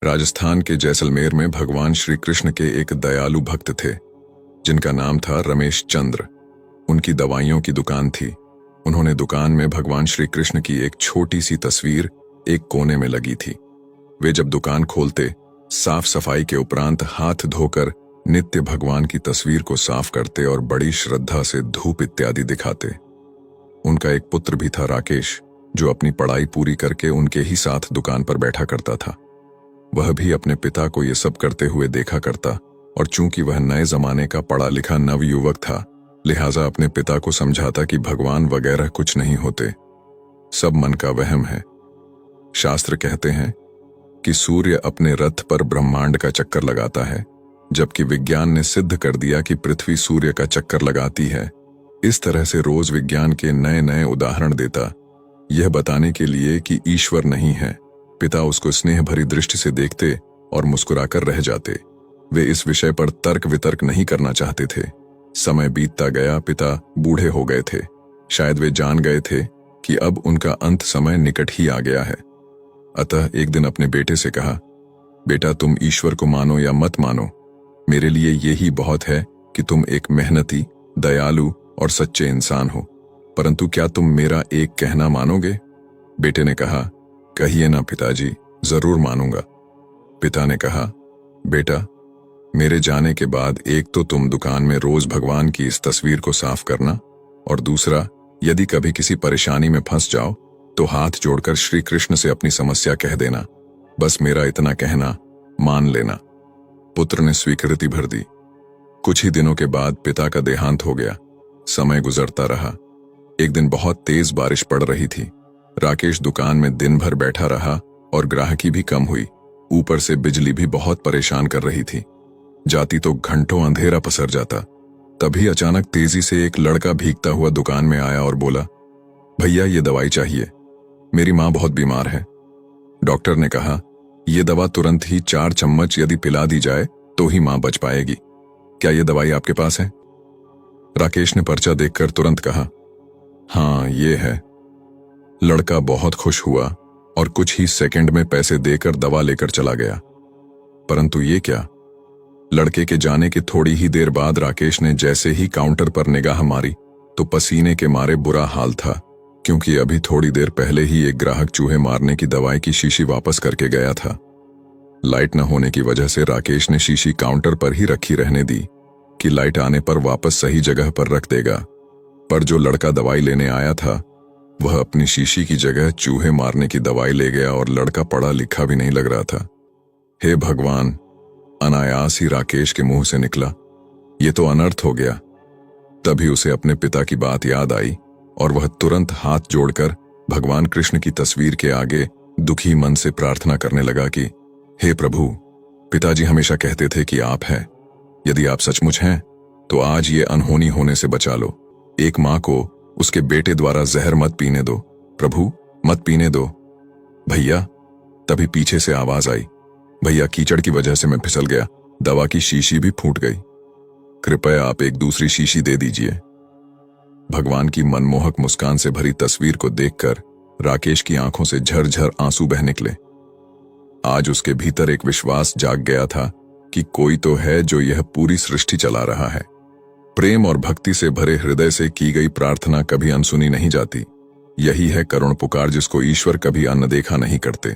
राजस्थान के जैसलमेर में भगवान श्री कृष्ण के एक दयालु भक्त थे जिनका नाम था रमेश चंद्र। उनकी दवाइयों की दुकान थी। उन्होंने दुकान में भगवान श्री कृष्ण की एक छोटी सी तस्वीर एक कोने में लगी थी। वे जब दुकान खोलते साफ सफाई के उपरांत हाथ धोकर नित्य भगवान की तस्वीर को साफ करते और बड़ी श्रद्धा से धूप इत्यादि दिखाते। उनका एक पुत्र भी था राकेश, जो अपनी पढ़ाई पूरी करके उनके ही साथ दुकान पर बैठा करता था। वह भी अपने पिता को ये सब करते हुए देखा करता और चूंकि वह नए जमाने का पढ़ा लिखा नवयुवक था, लिहाजा अपने पिता को समझाता कि भगवान वगैरह कुछ नहीं होते, सब मन का वहम है। शास्त्र कहते हैं कि सूर्य अपने रथ पर ब्रह्मांड का चक्कर लगाता है, जबकि विज्ञान ने सिद्ध कर दिया कि पृथ्वी सूर्य का चक्कर लगाती है। इस तरह से रोज विज्ञान के नए नए उदाहरण देता, यह बताने के लिए कि ईश्वर नहीं है। पिता उसको स्नेह भरी दृष्टि से देखते और मुस्कुराकर रह जाते। वे इस विषय पर तर्क वितर्क नहीं करना चाहते थे। समय बीतता गया, पिता बूढ़े हो गए थे। शायद वे जान गए थे कि अब उनका अंत समय निकट ही आ गया है। अतः एक दिन अपने बेटे से कहा, बेटा, तुम ईश्वर को मानो या मत मानो, मेरे लिए यही बहुत है कि तुम एक मेहनती, दयालु और सच्चे इंसान हो, परंतु क्या तुम मेरा एक कहना मानोगे? बेटे ने कहा, कहिए ना पिताजी, जरूर मानूंगा। पिता ने कहा, बेटा, मेरे जाने के बाद एक तो तुम दुकान में रोज भगवान की इस तस्वीर को साफ करना, और दूसरा, यदि कभी किसी परेशानी में फंस जाओ तो हाथ जोड़कर श्री कृष्ण से अपनी समस्या कह देना। बस मेरा इतना कहना मान लेना। पुत्र ने स्वीकृति भर दी। कुछ ही दिनों के बाद पिता का देहांत हो गया। समय गुजरता रहा। एक दिन बहुत तेज बारिश पड़ रही थी। राकेश दुकान में दिन भर बैठा रहा और ग्राहकी भी कम हुई। ऊपर से बिजली भी बहुत परेशान कर रही थी। जाती तो घंटों अंधेरा पसर जाता। तभी अचानक तेजी से एक लड़का भीगता हुआ दुकान में आया और बोला, भैया, ये दवाई चाहिए, मेरी माँ बहुत बीमार है। डॉक्टर ने कहा, ये दवा तुरंत ही 4 चम्मच यदि पिला दी जाए तो ही माँ बच पाएगी। क्या ये दवाई आपके पास है? राकेश ने पर्चा देखकर तुरंत कहा, हाँ, ये है। लड़का बहुत खुश हुआ और कुछ ही सेकंड में पैसे देकर दवा लेकर चला गया। परंतु ये क्या? लड़के के जाने के थोड़ी ही देर बाद राकेश ने जैसे ही काउंटर पर निगाह मारी तो पसीने के मारे बुरा हाल था, क्योंकि अभी थोड़ी देर पहले ही एक ग्राहक चूहे मारने की दवाई की शीशी वापस करके गया था। लाइट न होने की वजह से राकेश ने शीशी काउंटर पर ही रखी रहने दी कि लाइट आने पर वापस सही जगह पर रख देगा। पर जो लड़का दवाई लेने आया था वह अपनी शीशी की जगह चूहे मारने की दवाई ले गया और लड़का पढ़ा लिखा भी नहीं लग रहा था। हे भगवान! अनायास ही राकेश के मुंह से निकला, ये तो अनर्थ हो गया। तभी उसे अपने पिता की बात याद आई और वह तुरंत हाथ जोड़कर भगवान कृष्ण की तस्वीर के आगे दुखी मन से प्रार्थना करने लगा कि हे प्रभु, पिताजी हमेशा कहते थे कि आप हैं। यदि आप सचमुच हैं तो आज ये अनहोनी होने से बचा लो। एक माँ को उसके बेटे द्वारा जहर मत पीने दो, प्रभु, मत पीने दो। भैया! तभी पीछे से आवाज आई, भैया, कीचड़ की वजह से मैं फिसल गया, दवा की शीशी भी फूट गई, कृपया आप एक दूसरी शीशी दे दीजिए। भगवान की मनमोहक मुस्कान से भरी तस्वीर को देखकर राकेश की आंखों से झरझर आंसू बह निकले। आज उसके भीतर एक विश्वास जाग गया था कि कोई तो है जो यह पूरी सृष्टि चला रहा है। प्रेम और भक्ति से भरे हृदय से की गई प्रार्थना कभी अनसुनी नहीं जाती। यही है करुण पुकार जिसको ईश्वर कभी अनदेखा नहीं करते।